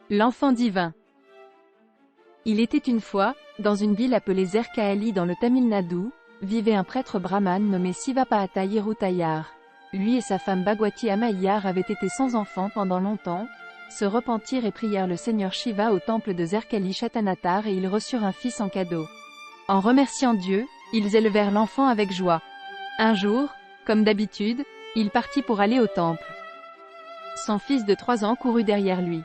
L'enfant divin. Il était une fois, dans une ville appelée Zerkaali dans le Tamil Nadu, vivait un prêtre brahmane nommé Sivapahata Yerutayar. Lui et sa femme Bhagwati Ammayar avaient été sans enfants pendant longtemps, se repentirent et prièrent le seigneur Shiva au temple de Zerkaali Chatanatar et ils reçurent un fils en cadeau. En remerciant Dieu, ils élevèrent l'enfant avec joie. Un jour, comme d'habitude, il partit pour aller au temple. Son fils de 3 ans courut derrière lui.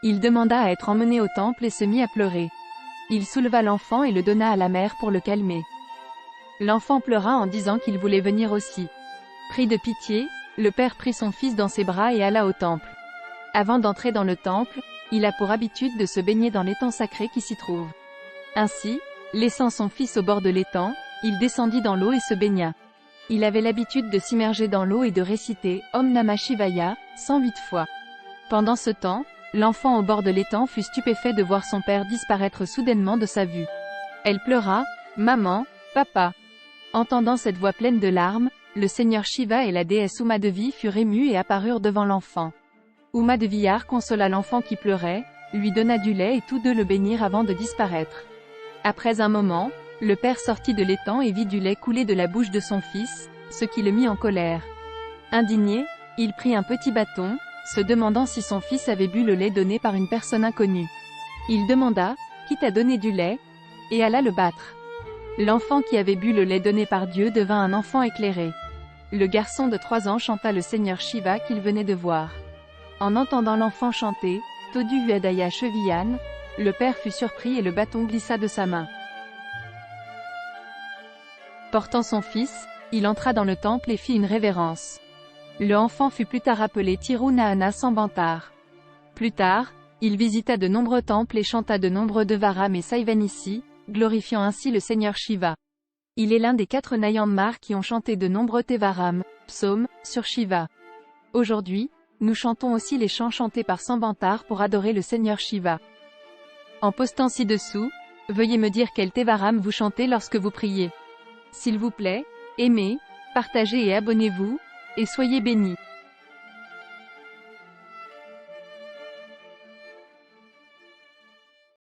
Il demanda à être emmené au temple et se mit à pleurer. Il souleva l'enfant et le donna à la mère pour le calmer. L'enfant pleura en disant qu'il voulait venir aussi. Pris de pitié, le père prit son fils dans ses bras et alla au temple. Avant d'entrer dans le temple, il a pour habitude de se baigner dans l'étang sacré qui s'y trouve. Ainsi, laissant son fils au bord de l'étang, il descendit dans l'eau et se baigna. Il avait l'habitude de s'immerger dans l'eau et de réciter « Om Namah Shivaya » 108 fois. Pendant ce temps, l'enfant au bord de l'étang fut stupéfait de voir son père disparaître soudainement de sa vue. Elle pleura « Maman, papa ». Entendant cette voix pleine de larmes, le seigneur Shiva et la déesse Umadevi furent émus et apparurent devant l'enfant. Umadeviyar consola l'enfant qui pleurait, lui donna du lait et tous deux le bénirent avant de disparaître. Après un moment, le père sortit de l'étang et vit du lait couler de la bouche de son fils, ce qui le mit en colère. Indigné, il prit un petit bâton, se demandant si son fils avait bu le lait donné par une personne inconnue. Il demanda « Qui t'a donné du lait ?» et alla le battre. L'enfant qui avait bu le lait donné par Dieu devint un enfant éclairé. Le garçon de 3 ans chanta le seigneur Shiva qu'il venait de voir. En entendant l'enfant chanter « Todu Huadaya Chevillan », le père fut surpris et le bâton glissa de sa main. Portant son fils, il entra dans le temple et fit une révérence. Le enfant fut plus tard appelé Tirunahana Sambantar. Plus tard, il visita de nombreux temples et chanta de nombreux Devaram et Saivanisi, glorifiant ainsi le seigneur Shiva. Il est l'un des 4 Nayandmar qui ont chanté de nombreux Tevaram, psaumes, sur Shiva. Aujourd'hui, nous chantons aussi les chants chantés par Sambantar pour adorer le seigneur Shiva. En postant ci-dessous, veuillez me dire quel Tevaram vous chantez lorsque vous priez. S'il vous plaît, aimez, partagez et abonnez-vous, et soyez bénis.